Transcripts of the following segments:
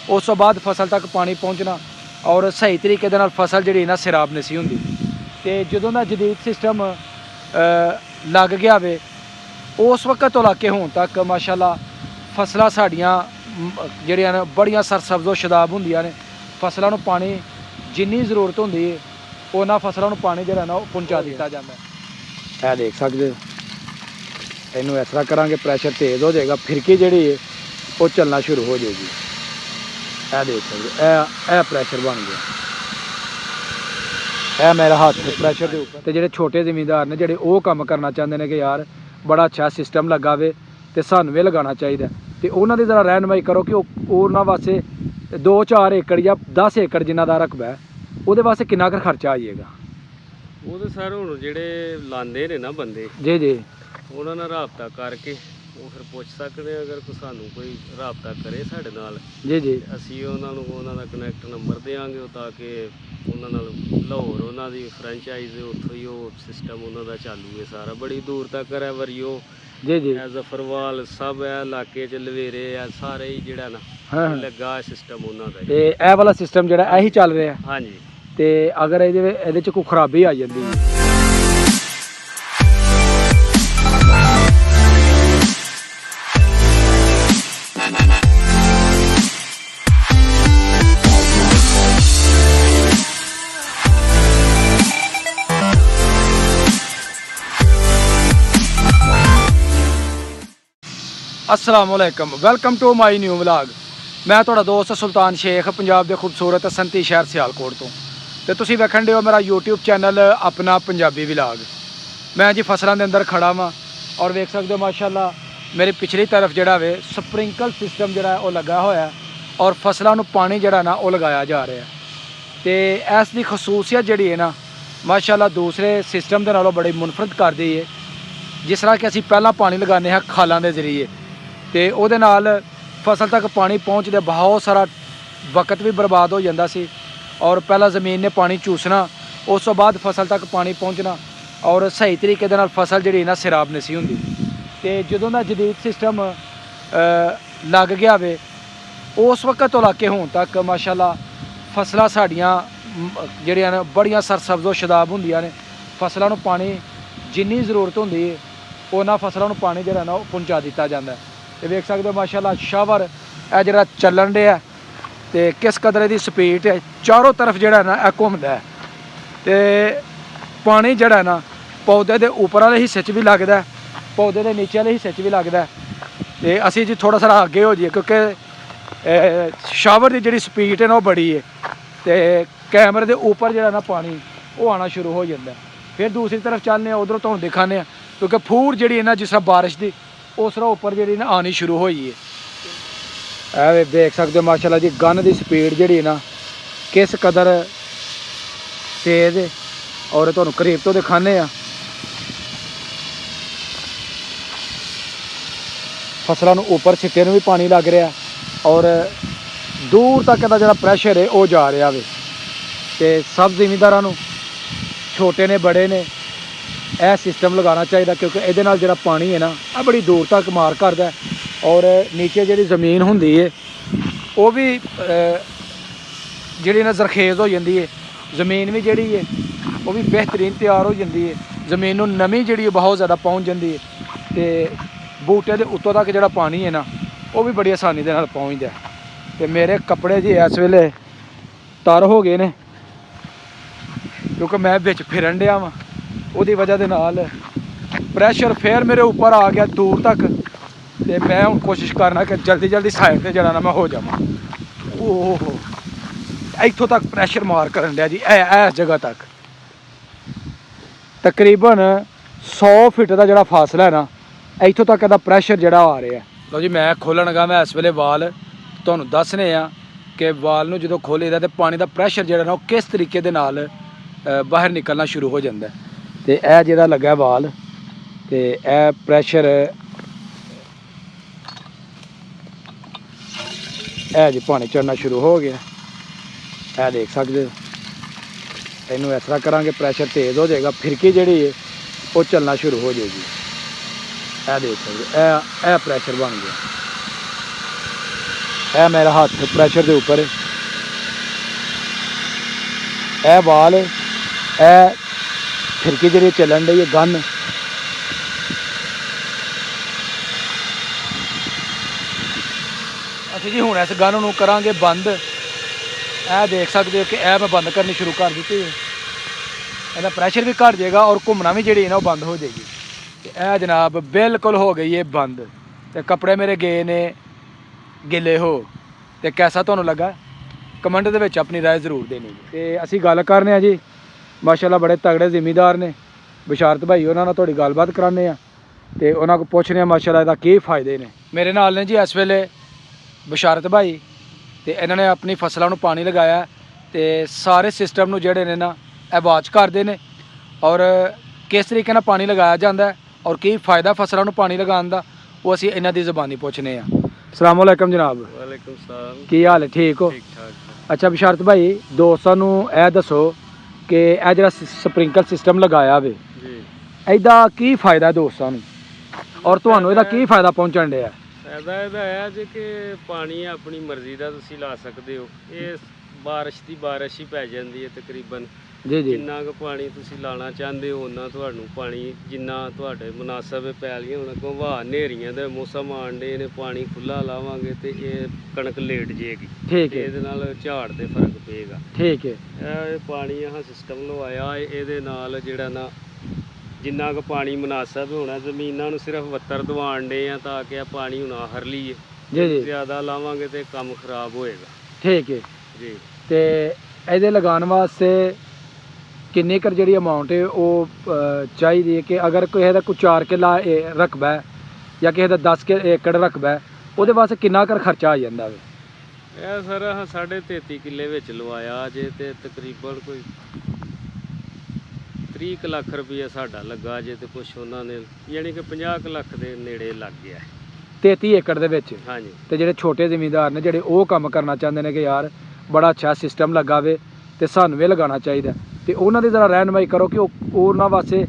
उस तो बाद फसल तक पानी पहुँचना और सही तरीके दे नाल फसल जिहड़ी ना सैराब नहीं सी हुंदी। ते जदों दा जदीद सिस्टम लग गया वे उस वक्त तो लाके हुण तक माशाअल्लाह फसलां साडियां जिहड़ियां ने बड़ियां सरसब्ज़ो शदाब हुंदियां ने। फसलां नूं पानी जिन्नी ज़रूरत हुंदी है उन्ना फसलां नूं पानी जिहड़ा ना ओह पहुंचा दित्ता जांदा है। देख सकदे इनू इस तरह करांगे प्रैशर तेज़ हो जाएगा, फिरकी जिहड़ी है वो चलना शुरू हो जाएगी। यह देख सकते ए प्रैशर बन गया, यह मेरा हाथ प्रैशर के ऊपर। तो जो छोटे जमींदार ने जो वो काम करना चाहते हैं कि यार बड़ा अच्छा सिस्टम लगा वे तो सानू भी लगाना चाहिए, तो उन्होंने ज़रा रहनुमाई करो कि उन्होंने वास्ते 2-4 एकड़ या 10 एकड़ जिन्ना दा रकबा है वो वास्ते कितना कर खर्चा आ जाएगा। वो तो सर हुण जिहड़े लांदे ने ना बंदे जी जी उन्हां नाल राबता करके वो फिर पुछ सकते हैं, अगर सानू कोई राबता करे साडे नाल जी जी असीं उन्हां दा कनैक्ट नंबर देंगे ताकि उन्हां नाल लाहौर उन्हां दी फ्रेंचाइज उत्थों ही वो सिस्टम उन्हां दा चालू है सारा, बड़ी दूर तक है वरियो जी जी जफरवाल सब है इलाके च लवेरे है सारे ही जिहड़ा ना हाँ लगा सिस्टम उन्हां दा। ते ए वाला सिस्टम जिहड़ा यही चल रहा है। हाँ जी ते अगर ਇਹਦੇ ਚ ਕੋਈ ਖਰਾਬੀ ਆ ਜਾਂਦੀ ਹੈ अस्सलाम वालेकुम, welcome to my new vlog. मैं तुहाडा दोस्त सुल्तान शेख पंजाब के खूबसूरत संती शहर सियालकोट तो ते तुसीं वेखण दे हो मेरा यूट्यूब चैनल अपना पंजाबी व्लॉग। मैं जी फसलों के अंदर खड़ा वा और वेख सकते हो माशाअल्लाह मेरी पिछली तरफ जिहड़ा वे स्प्रिंकल सिस्टम जिहड़ा है वो लगा होया है और फसलों नूं पानी जिहड़ा ना वो लगाया जा रहा है। तो इस दी खसूसियत जिहड़ी है ना माशाअल्लाह दूसरे सिस्टम के नालों बड़ी मुनफरद कर दी है। जिस तरह कि असीं पहलां पानी लगाने हैं खालों के जरिए तो उहदे नाल फसल तक पानी पहुँचते बहुत सारा वक्त भी बर्बाद हो जाता सी और पहला ज़मीन ने पानी चूसना उस तो बाद फसल तक पानी पहुँचना और सही तरीके दे नाल फसल जिहड़ी ना सैराब नहीं सी हुंदी। ते जदों दा जदीद सिस्टम लग गया वे उस वक्त तो लाके हुण तक माशाअल्लाह फसलां साडियां जिहड़ियां ने बड़ियां सरसब्ज़ो शदाब हुंदियां ने। फसलां नूं पानी जिन्नी ज़रूरत हुंदी है उन्ना फसलां नूं पानी जिहड़ा ना ओह पहुंचा दित्ता जांदा है। तो वेख सकते हो माशाअल्लाह शावर है जिहड़ा चलन दिया तो किस कदर की स्पीड है, चारों तरफ जिहड़ा ना घूमता है तो पानी जिहड़ा ना पौधे के उपर वाले हिस्से भी लगता है, पौधे के नीचे वाले हिस्से भी लगता है। तो असी जी थोड़ा सा अगे हो जाइए क्योंकि शावर की जिहड़ी स्पीड है ना वो बड़ी है तो कैमरे के उपर जिहड़ा ना पानी वो आना शुरू हो जाता है। फिर दूसरी तरफ चलने उधरों तुहानूं दिखाने क्योंकि फूर जिहड़ी है ना जिस तरह बारिश की उस तरह उपर जी ना आनी शुरू हुई है। देख सकते हो माशाअल्लाह जी गन की स्पीड जी ना किस कदर तेज़ है और तुहानूं करीब तो दिखाने फसलों उपर छिट्टे भी पानी लग रहा और दूर तक का जो प्रैशर है वो जा रहा है। तो सब जिमींदारों छोटे ने बड़े ने यह सिस्टम लगाना चाहिए क्योंकि ये जो पानी है ना यह बड़ी दूर तक मार करता है और नीचे जी ज़मीन होंगी है वो भी जी ना जरखेज़ हो जाती है, ज़मीन भी जी है वो भी बेहतरीन तैयार हो जाती है, ज़मीन में नमी जी बहुत ज़्यादा पहुँच जाती है तो बूटे के उत्तों तक जो पानी है ना वो भी बड़ी आसानी के पहुँचता है। तो मेरे कपड़े जी इस वेले तर हो गए ने क्योंकि मैं बिच फिरन दिया वा उसकी वजह के नाल प्रैशर फिर मेरे ऊपर आ गया दूर तक। तो मैं हूँ कोशिश करना कि जल्दी जल्दी साइड से जरा ना मैं हो जावां। ओहो इत्थों तक प्रैशर मार करन दिया जी इस जगह तक तकरीबन 100 फीट का जो फासला है ना इत्थों तक का प्रैशर जोड़ा आ रहा है। लो जी मैं खोलन लगा मैं इस वेले वाल तुहानूं दसने कि वाल नूं जदों खोलीदा तो पानी का प्रैशर जो ना किस तरीके दे नाल बाहर निकलना शुरू हो जाता है। तो यह जो लगा वाल तो यह प्रैशर है जी पानी चढ़ना शुरू हो गया। यह देख सकते हो इनू इस तरह करांगे प्रैशर तेज़ हो जाएगा, फिरकी जी है वो चलना शुरू हो जाएगी। यह देख सकते यह प्रैशर बन गया। ਇਹ ਮੇਰਾ ਹੱਥ ਪ੍ਰੈਸ਼ਰ ਦੇ ਉੱਪਰ ਹੈ, ਇਹ ਵਾਲ, ਇਹ ਫਿਰਕੀ ਜਿਹੜੀ ਚੱਲਣ ਡਈ ਹੈ ਗਨ। ਅਸੀਂ ਜੀ ਹੁਣ ਇਸ ਗਨ ਨੂੰ ਕਰਾਂਗੇ ਬੰਦ। ਇਹ ਦੇਖ ਸਕਦੇ ਹੋ ਕਿ ਇਹ ਮੈਂ ਬੰਦ ਕਰਨੀ ਸ਼ੁਰੂ ਕਰ ਦਿੱਤੀ ਹੈ। ਇਹਦਾ ਪ੍ਰੈਸ਼ਰ ਵੀ ਘਟ ਜਾਏਗਾ ਔਰ ਘੁੰਮਣਾ ਵੀ ਜਿਹੜੀ ਹੈ ਨਾ ਉਹ ਬੰਦ ਹੋ ਜਾਏਗੀ। ਤੇ ਇਹ ਜਨਾਬ ਬਿਲਕੁਲ ਹੋ ਗਈ ਹੈ ਬੰਦ। ਤੇ ਕੱਪੜੇ ਮੇਰੇ ਗਏ ਨੇ ਗਿੱਲੇ ਹੋ। ਤੇ ਕੈਸਾ ਤੁਹਾਨੂੰ ਲੱਗਾ ਕਮੈਂਟ ਦੇ ਵਿੱਚ ਆਪਣੀ ਰਾਏ ਜ਼ਰੂਰ ਦੇਣੀ। ਤੇ ਅਸੀਂ ਗੱਲ ਕਰਨੇ ਆ ਜੀ, ਮਾਸ਼ਾਅੱਲਾ ਬੜੇ ਤਗੜੇ ਜ਼ਿਮੀਂਦਾਰ ਨੇ ਬਸ਼ਾਰਤ ਭਾਈ, ਉਹਨਾਂ ਨਾਲ ਤੁਹਾਡੀ ਗੱਲਬਾਤ ਕਰਾਉਂਦੇ ਆ ਤੇ ਉਹਨਾਂ ਕੋਲ ਪੁੱਛਦੇ ਆ ਮਾਸ਼ਾਅੱਲਾ ਇਹਦਾ ਕੀ ਫਾਇਦੇ ਨੇ। ਮੇਰੇ ਨਾਲ ਨੇ ਜੀ ਇਸ ਵੇਲੇ ਬਸ਼ਾਰਤ ਭਾਈ, ਤੇ ਇਹਨਾਂ ਨੇ ਆਪਣੀ ਫਸਲਾਂ ਨੂੰ ਪਾਣੀ ਲਗਾਇਆ ਤੇ ਸਾਰੇ ਸਿਸਟਮ ਨੂੰ ਜਿਹੜੇ ਨੇ ਨਾ ਇਹ ਵਾਚ ਕਰਦੇ ਨੇ ਔਰ ਕਿਸ ਤਰੀਕੇ ਨਾਲ ਪਾਣੀ ਲਗਾਇਆ ਜਾਂਦਾ ਔਰ ਕੀ ਫਾਇਦਾ ਫਸਲਾਂ ਨੂੰ ਪਾਣੀ ਲਗਾਉਣ ਦਾ, ਉਹ ਅਸੀਂ ਇਹਨਾਂ ਦੀ ਜ਼ਬਾਨੀ ਪੁੱਛਨੇ ਆ। ਅਸਲਾਮ ਵਾਲੇਕਮ ਜਨਾਬ। ਵਾਲੇਕੁਮ ਸਲਾਮ। ਕੀ ਹਾਲ ਹੈ? ਠੀਕ ਹੋ? ਠੀਕ ਠਾਕ। ਅੱਛਾ ਬਸ਼ਾਰਤ ਭਾਈ, ਦੋਸਤਾਂ ਨੂੰ ਇਹ ਦੱਸੋ ਕਿ ਇਹ ਜਿਹੜਾ ਸਪ੍ਰਿੰਕਲ ਸਿਸਟਮ ਲਗਾਇਆ ਵੇ ਜੀ, ਇਹਦਾ ਕੀ ਫਾਇਦਾ ਦੋਸਤਾਂ ਨੂੰ ਔਰ ਤੁਹਾਨੂੰ ਇਹਦਾ ਕੀ ਫਾਇਦਾ ਪਹੁੰਚਣ ਡਿਆ? ਫਾਇਦਾ ਇਹਦਾ ਹੈ ਜੇ ਕਿ ਪਾਣੀ ਆਪਣੀ ਮਰਜ਼ੀ ਦਾ ਤੁਸੀਂ ਲਾ ਸਕਦੇ ਹੋ। ਇਹ ਬਾਰਿਸ਼ ਹੀ ਪੈ ਜਾਂਦੀ ਹੈ ਤਕਰੀਬਨ। ਜੀ ਜੀ, ਜਿੰਨਾ ਕੁ ਪਾਣੀ ਤੁਸੀਂ ਲਾਣਾ ਚਾਹੁੰਦੇ ਹੋ ਉਹਨਾਂ ਤੁਹਾਨੂੰ ਪਾਣੀ ਜਿੰਨਾ ਤੁਹਾਡੇ ਮੁਨਾਸਬ ਹੈ। ਪੈਲੀਆਂ ਹੁਣ ਅੱਗੋਂ ਹਵਾ ਹਨੇਰੀਆਂ ਦੇ ਮੌਸਮ ਆਂਡੇ ਨੇ, ਪਾਣੀ ਖੁੱਲਾ ਲਾਵਾਂਗੇ ਤੇ ਇਹ ਕਣਕ ਲੇਟ ਜੇਗੀ। ਠੀਕ ਹੈ, ਇਹਦੇ ਨਾਲ ਝਾੜ ਤੇ ਫਰਕ ਪਏਗਾ। ਠੀਕ ਹੈ। ਇਹ ਪਾਣੀ ਆਹ ਸਿਸਟਮ ਲਵਾਇਆ ਇਹਦੇ ਨਾਲ ਜਿਹੜਾ ਨਾ ਜਿੰਨਾ ਕੁ ਪਾਣੀ ਮੁਨਾਸਬ ਹੋਣਾ, ਜ਼ਮੀਨਾਂ ਨੂੰ ਸਿਰਫ ਵੱਤਰ ਦਵਾਉਣ ਡੇ ਆ ਤਾਂ ਕਿ ਇਹ ਪਾਣੀ ਹੁਣ ਆਹਰ ਲਈਏ। ਜੀ ਜੀ, ਜ਼ਿਆਦਾ ਲਾਵਾਂਗੇ ਤੇ ਕੰਮ ਖਰਾਬ ਹੋਏਗਾ। ਠੀਕ ਹੈ ਜੀ। ਤੇ ਇਹਦੇ ਲਗਾਉਣ ਵਾਸਤੇ ਕਿੰਨੀ ਕਰ ਜਿਹੜੀ ਅਮਾਊਂਟ ਹੈ ਉਹ ਚਾਹੀਦੀ ਹੈ ਕਿ ਅਗਰ ਕਿਸੇ ਦਾ ਕੋਈ 4 ਕਿੱਲਾ ਰਕਬਾ ਹੈ ਜਾਂ ਕਿਸੇ ਦਾ 10 ਏਕੜ ਰਕਬਾ ਹੈ, ਉਹਦੇ ਵਾਸਤੇ ਕਿੰਨਾ ਕਰ ਖਰਚਾ ਆ ਜਾਂਦਾ ਵੇ? ਇਹ ਸਰ 33.5 ਕਿੱਲੇ ਵਿੱਚ ਲਵਾਇਆ ਜੇ ਤੇ ਤਕਰੀਬਨ ਕੋਈ 30 ਕੁ ਲੱਖ ਰੁਪਈਆ ਸਾਡਾ ਲੱਗਾ ਜੇ ਤੇ ਕੁਛ ਉਹਨਾਂ ਨੇ ਯਾਨੀ ਕਿ 50 ਕੁ ਲੱਖ ਦੇ ਨੇੜੇ ਲੱਗ ਗਿਆ 33 ਏਕੜ ਦੇ ਵਿੱਚ। ਹਾਂਜੀ। ਤੇ ਜਿਹੜੇ ਛੋਟੇ ਜ਼ਿਮੀਂਦਾਰ ਨੇ ਜਿਹੜੇ ਉਹ ਕੰਮ ਕਰਨਾ ਚਾਹੁੰਦੇ ਨੇ ਕਿ ਯਾਰ ਬੜਾ ਅੱਛਾ ਸਿਸਟਮ ਲੱਗਾ ਵੇ ਤੇ ਸਾਨੂੰ ਵੀ ਲਗਾਉਣਾ ਚਾਹੀਦਾ, ਤੇ ਉਹਨਾਂ ਦੀ ਜ਼ਰਾ ਰਹਿਨਮਾਈ ਕਰੋ ਕਿ ਉਹਨਾਂ ਵਾਸਤੇ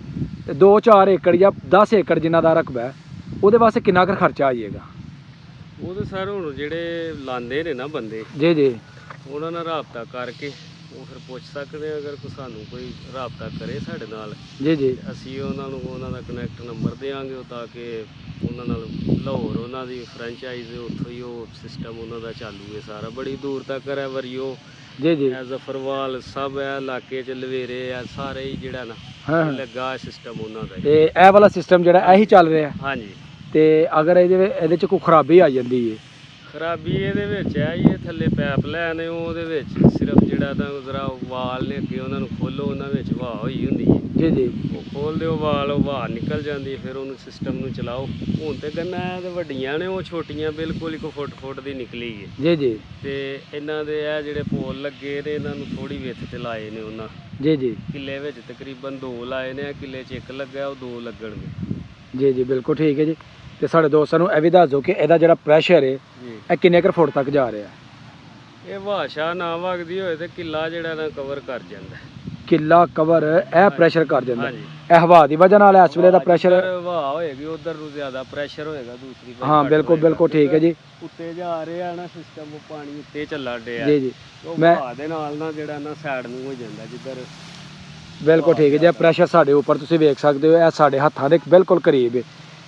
2-4 ਏਕੜ ਜਾਂ 10 ਏਕੜ ਜਿਨ੍ਹਾਂ ਦਾ ਰਕਬਾ ਹੈ ਉਹਦੇ ਵਾਸਤੇ ਕਿੰਨਾ ਕੁ ਖਰਚਾ ਆ ਜਾਏਗਾ? ਉਹ ਤਾਂ ਸਰ ਹੁਣ ਜਿਹੜੇ ਲਾਉਂਦੇ ਨੇ ਨਾ ਬੰਦੇ, ਜੀ ਜੀ, ਉਹਨਾਂ ਨਾਲ ਰਾਬਤਾ ਕਰਕੇ ਉਹ ਫਿਰ ਪੁੱਛ ਸਕਦੇ ਆ। ਅਗਰ ਕੋਈ ਸਾਨੂੰ ਕੋਈ ਰਾਬਤਾ ਕਰੇ ਸਾਡੇ ਨਾਲ, ਜੀ ਜੀ, ਅਸੀਂ ਉਹਨਾਂ ਨੂੰ ਉਹਨਾਂ ਦਾ ਕਨੈਕਟ ਨੰਬਰ ਦੇਵਾਂਗੇ ਤਾਂ ਕਿ ਉਹਨਾਂ ਨਾਲ ਲਾਹੌਰ ਉਹਨਾਂ ਦੀ ਫਰੈਂਚਾਈਜ਼ ਉੱਥੋਂ ਹੀ ਉਹ ਸਿਸਟਮ ਉਹਨਾਂ ਦਾ ਚਾਲੂ ਹੈ ਸਾਰਾ। ਬੜੀ ਦੂਰ ਤੱਕ ਹੈ ਵਰੀਓ, ਜੀ ਜੀ, ਜ਼ਫਰਵਾਲ ਸਭ ਹੈ ਇਲਾਕੇ 'ਚ, ਲਵੇਰੇ ਆ ਸਾਰੇ ਹੀ ਜਿਹੜਾ ਨਾ ਹਾਂ ਲੱਗਾ ਸਿਸਟਮ ਉਹਨਾਂ ਦਾ। ਤੇ ਇਹ ਵਾਲਾ ਸਿਸਟਮ ਜਿਹੜਾ ਇਹੀ ਚੱਲ ਰਿਹਾ? ਹਾਂਜੀ। ਤੇ ਅਗਰ ਇਹਦੇ 'ਚ ਕੋਈ ਖਰਾਬੀ ਆ ਜਾਂਦੀ ਹੈ? ਖਰਾਬੀ ਇਹਦੇ ਵਿੱਚ ਹੈ ਇਹ ਥੱਲੇ ਪੈਪ ਲੈਣ ਉਹਦੇ ਵਿੱਚ ਸਿਰਫ ਜਿਹੜਾ ਤਾਂ ਜ਼ਰਾ ਵਾਲ ਨੇ ਅੱਗੇ ਉਹਨਾਂ ਨੂੰ ਖੋਲੋ, ਉਹਨਾਂ ਵਿੱਚ ਹਵਾ ਹੋਈ ਹੁੰਦੀ ਹੈ। ਜੀ ਜੀ, ਉਹ ਖੋਲ ਦਿਓ ਵਾਲ, ਉਹ ਹਵਾ ਨਿਕਲ ਜਾਂਦੀ ਹੈ, ਫਿਰ ਉਹਨੂੰ ਸਿਸਟਮ ਨੂੰ ਚਲਾਓ। ਹੁਣ ਤੇ ਗੰਨਾ ਤੇ ਵੱਡੀਆਂ ਨੇ, ਉਹ ਛੋਟੀਆਂ ਬਿਲਕੁਲ ਹੀ ਕੋਈ ਫੁੱਟ ਦੀ ਨਿਕਲੀ ਹੈ। ਜੀ ਜੀ, ਤੇ ਇਹਨਾਂ ਦੇ ਇਹ ਜਿਹੜੇ ਪੋਲ ਲੱਗੇ ਨੇ ਇਹਨਾਂ ਨੂੰ ਥੋੜੀ ਵਿੱਥ ਤੇ ਲਾਏ ਨੇ ਉਹਨਾਂ। ਜੀ ਜੀ, ਕਿੱਲੇ ਵਿੱਚ ਤਕਰੀਬਨ 2 ਲਾਏ ਨੇ, ਕਿੱਲੇ 'ਚ 1 ਲੱਗਾ, ਉਹ 2 ਲੱਗਣਗੇ। ਜੀ ਜੀ, ਬਿਲਕੁਲ ਠੀਕ ਹੈ ਜੀ। ਤੇ ਸਾਡੇ ਦੋਸਤਾਂ ਨੂੰ ਇਹ ਵੀ ਦੱਸ ਦਿਓ ਕਿ ਇਹਦਾ ਜਿਹੜਾ ਪ੍ਰੈਸ਼ਰ ਹੈ ਜੀ, ਇਹ ਕਿੰਨੇ ਕੁ ਫੁੱਟ ਤੱਕ ਜਾ ਰਿਹਾ? ਇਹ ਭਾਸ਼ਾ ਨਾ ਵਗਦੀ ਹੋਏ ਤੇ ਕਿੱਲਾ ਜਿਹੜਾ ਨਾ ਕਵਰ ਕਰ ਜਾਂਦਾ। ਕਿੱਲਾ ਕਵਰ ਇਹ ਪ੍ਰੈਸ਼ਰ ਕਰ ਜਾਂਦਾ? ਹਾਂਜੀ। ਇਹ ਹਵਾ ਦੀ ਵਜ੍ਹਾ ਨਾਲ ਇਸ ਵੇਲੇ ਦਾ ਪ੍ਰੈਸ਼ਰ? ਹਵਾ ਹੋਏਗੀ ਉਧਰ ਨੂੰ ਜ਼ਿਆਦਾ ਪ੍ਰੈਸ਼ਰ ਹੋਏਗਾ, ਦੂਸਰੀ ਪਾਸੇ ਹਾਂ ਬਿਲਕੁਲ ਬਿਲਕੁਲ ਠੀਕ ਹੈ ਜੀ। ਉੱਤੇ ਜਾ ਰਿਹਾ ਨਾ ਸਿਸਟਮ, ਉਹ ਪਾਣੀ ਉੱਤੇ ਚੱਲਣ ਡਿਆ। ਜੀ ਜੀ, ਮੈਂ ਹਵਾ ਦੇ ਨਾਲ ਨਾ ਜਿਹੜਾ ਨਾ ਸਾਈਡ ਨੂੰ ਹੋ ਜਾਂਦਾ ਜਿੱਧਰ। ਬਿਲਕੁਲ ਠੀਕ ਹੈ ਜੀ। ਪ੍ਰੈਸ਼ਰ ਸਾਡੇ ਉੱਪਰ ਤੁਸੀਂ ਵੇਖ ਸਕਦੇ ਹੋ, ਇਹ ਸਾਡੇ ਹੱਥਾਂ ਦੇ ਬਿਲਕੁਲ ਕਰੀਬ ਹੈ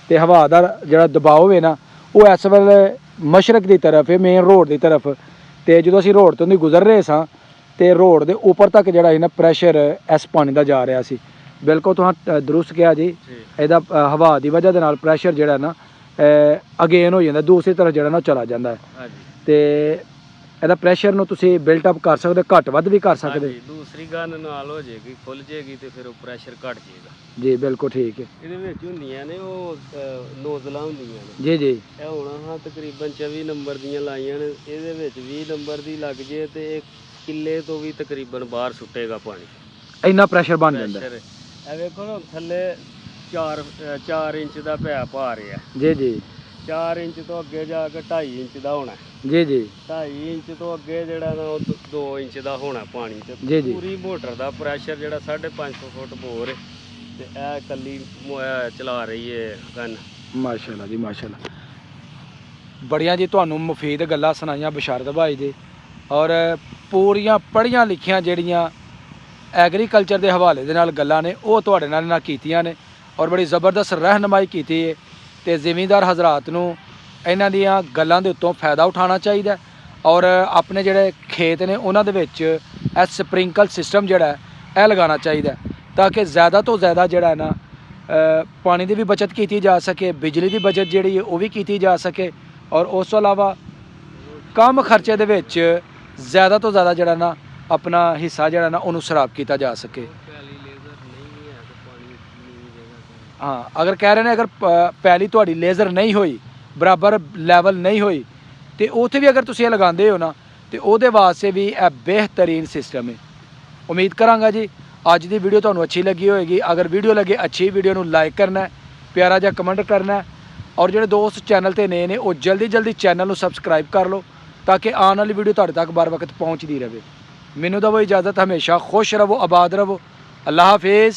ਤੇ ਹਵਾ ਦਾ ਜਿਹੜਾ ਦਬਾਅ ਹੈ ਨਾ ਉਹ ਇਸ ਵੇਲੇ ਮਸ਼ਰਕ ਦੀ ਤਰਫ ਹੈ, ਮੇਨ ਰੋਡ ਦੀ ਤਰਫ। ਤੇ ਜਦੋਂ ਅਸੀਂ ਰੋਡ ਤੋਂ ਦੀ ਗੁਜ਼ਰ ਰਹੇ ਸਾਂ ਤੇ ਰੋਡ ਦੇ ਉੱਪਰ ਤੱਕ ਜਿਹੜਾ ਹੈ ਨਾ ਪ੍ਰੈਸ਼ਰ ਇਸ ਪਾਣੀ ਦਾ ਜਾ ਰਿਹਾ ਸੀ। ਬਿਲਕੁਲ ਤੁਸੀਂ ਦਰੁਸਤ ਕਿਹਾ ਜੀ। ਇਹਦਾ ਹਵਾ ਦੀ ਵਜ੍ਹਾ ਦੇ ਨਾਲ ਪ੍ਰੈਸ਼ਰ ਜਿਹੜਾ ਨਾ ਅਗੇਨ ਹੋ ਜਾਂਦਾ, ਦੂਸਰੀ ਤਰਫ ਜਿਹੜਾ ਨਾ ਚਲਾ ਜਾਂਦਾ ਹੈ। ਤੇ ਇਹਦਾ ਪ੍ਰੈਸ਼ਰ ਨੂੰ ਤੁਸੀਂ ਬਿਲਟ ਅਪ ਕਰ ਸਕਦੇ, ਘੱਟ ਵੱਧ ਵੀ ਕਰ ਸਕਦੇ। ਦੂਸਰੀ ਗਨ ਨਾਲ ਹੋ ਜਾਏਗੀ, ਖੁੱਲ ਜਾਏਗੀ ਤੇ ਫਿਰ ਉਹ ਪ੍ਰੈਸ਼ਰ ਘਟ ਜਾਏਗਾ। ਜੀ ਬਿਲਕੁਲ ਠੀਕ ਹੈ। ਇਹਦੇ ਵਿੱਚ ਹੁੰਦੀਆਂ ਨੇ ਉਹ ਨੋਜ਼ਲਾਂ ਹੁੰਦੀਆਂ ਨੇ। ਜੀ ਜੀ, ਇਹ ਹੁਣ ਹਾਂ ਤਕਰੀਬਨ 24 ਨੰਬਰ ਦੀਆਂ ਲਾਈਆਂ ਨੇ, ਇਹਦੇ ਵਿੱਚ 20 ਨੰਬਰ ਦੀ ਲੱਗ ਜੇ ਤੇ ਇਹ ਕਿੱਲੇ ਤੋਂ ਵੀ ਤਕਰੀਬਨ ਬਾਹਰ ਸੁੱਟੇਗਾ ਪਾਣੀ, ਇੰਨਾ ਪ੍ਰੈਸ਼ਰ ਬਣ ਜਾਂਦਾ। ਇਹ ਵੇਖੋ ਨਾ ਥੱਲੇ 4 ਇੰਚ ਦਾ ਪੈਪ ਆ ਰਿਹਾ। ਜੀ ਜੀ, 4 ਇੰਚ ਤੋਂ ਅੱਗੇ ਜਾ ਕੇ 2.5 ਇੰਚ ਦਾ ਹੋਣਾ। ਜੀ ਜੀ, 2.5 ਇੰਚ ਤੋਂ ਅੱਗੇ ਜਿਹੜਾ ਨਾ ਉਹ 2 ਇੰਚ ਦਾ ਹੋਣਾ ਪਾਣੀ। ਤੇ ਪੂਰੀ ਮੋਟਰ ਦਾ ਪ੍ਰੈਸ਼ਰ ਜਿਹੜਾ 550 ਫੁੱਟ ਬੋਰ ਹੈ ਤੇ ਇਹ ਕੱਲੀ ਚਲਾ ਰਹੀ ਹੈ ਗਨ। ਮਾਸ਼ਾਅੱਲਾ ਜੀ ਮਾਸ਼ਾਅੱਲਾ। ਬੜੀਆਂ ਜੀ ਤੁਹਾਨੂੰ ਮੁਫੀਦ ਗੱਲਾਂ ਸੁਣਾਈਆਂ ਬਸ਼ਾਰਤ ਭਾਈ ਦੇ, ਔਰ ਪੂਰੀਆਂ ਪੜ੍ਹੀਆਂ ਲਿਖੀਆਂ ਜਿਹੜੀਆਂ ਐਗਰੀਕਲਚਰ ਦੇ ਹਵਾਲੇ ਦੇ ਨਾਲ ਗੱਲਾਂ ਨੇ ਉਹ ਤੁਹਾਡੇ ਨਾਲ ਕੀਤੀਆਂ ਨੇ, ਔਰ ਬੜੀ ਜ਼ਬਰਦਸਤ ਰਹਿਨਮਾਈ ਕੀਤੀ ਹੈ। ਤੇ ਜ਼ਿਮੀਂਦਾਰ ਹਜ਼ਰਾਤ ਨੂੰ ਇਹਨਾਂ ਦੀਆਂ ਗੱਲਾਂ ਦੇ ਉੱਤੋਂ ਫਾਇਦਾ ਉਠਾਉਣਾ ਚਾਹੀਦਾ, ਔਰ ਆਪਣੇ ਜਿਹੜੇ ਖੇਤ ਨੇ ਉਹਨਾਂ ਦੇ ਵਿੱਚ ਇਹ ਸਪ੍ਰਿੰਕਲ ਸਿਸਟਮ ਜਿਹੜਾ ਹੈ ਇਹ ਲਗਾਉਣਾ ਚਾਹੀਦਾ, ਤਾਂ ਕਿ ਜ਼ਿਆਦਾ ਤੋਂ ਜ਼ਿਆਦਾ ਜਿਹੜਾ ਹੈ ਨਾ ਪਾਣੀ ਦੀ ਵੀ ਬਚਤ ਕੀਤੀ ਜਾ ਸਕੇ, ਬਿਜਲੀ ਦੀ ਬਚਤ ਜਿਹੜੀ ਹੈ ਉਹ ਵੀ ਕੀਤੀ ਜਾ ਸਕੇ, ਔਰ ਉਸ ਤੋਂ ਇਲਾਵਾ ਕਮ ਖਰਚੇ ਦੇ ਵਿੱਚ ਜ਼ਿਆਦਾ ਤੋਂ ਜ਼ਿਆਦਾ ਜਿਹੜਾ ਨਾ ਆਪਣਾ ਹਿੱਸਾ ਜਿਹੜਾ ਨਾ ਉਹਨੂੰ ਸਰਾਪ ਕੀਤਾ ਜਾ ਸਕੇ। ਹਾਂ, ਅਗਰ ਕਹਿ ਰਹੇ ਨੇ ਅਗਰ ਪੈਲੀ ਤੁਹਾਡੀ ਲੇਜ਼ਰ ਨਹੀਂ ਹੋਈ, ਬਰਾਬਰ ਲੈਵਲ ਨਹੀਂ ਹੋਈ, ਤੇ ਉੱਥੇ ਵੀ ਅਗਰ ਤੁਸੀਂ ਇਹ ਲਗਾਉਂਦੇ ਹੋ ਨਾ ਤੇ ਉਹਦੇ ਵਾਸਤੇ ਵੀ ਇਹ ਬਿਹਤਰੀਨ ਸਿਸਟਮ ਹੈ। ਉਮੀਦ ਕਰਾਂਗਾ ਜੀ ਅੱਜ ਦੀ ਵੀਡੀਓ ਤੁਹਾਨੂੰ ਅੱਛੀ ਲੱਗੀ ਹੋਏਗੀ। ਅਗਰ ਵੀਡੀਓ ਲੱਗੇ ਅੱਛੀ, ਵੀਡੀਓ ਨੂੰ ਲਾਈਕ ਕਰਨਾ, ਪਿਆਰਾ ਜਿਹਾ ਕਮੈਂਟ ਕਰਨਾ, ਔਰ ਜਿਹੜੇ ਦੋਸਤ ਚੈਨਲ ਤੇ ਨਏ ਨੇ ਉਹ ਜਲਦੀ ਚੈਨਲ ਨੂੰ ਸਬਸਕ੍ਰਾਈਬ ਕਰ ਲਓ, ਤਾਂ ਕਿ ਆਉਣ ਵਾਲੀ ਵੀਡੀਓ ਤੁਹਾਡੇ ਤੱਕ बर वक्त ਪਹੁੰਚਦੀ ਰਹੇ। ਮੈਨੂੰ ਦਿਓ ਇਜਾਜ਼ਤ, ਹਮੇਸ਼ਾ ਖੁਸ਼ ਰਹੋ, ਆਬਾਦ ਰਹੋ। ਅੱਲਾਹ ਹਾਫਿਜ਼।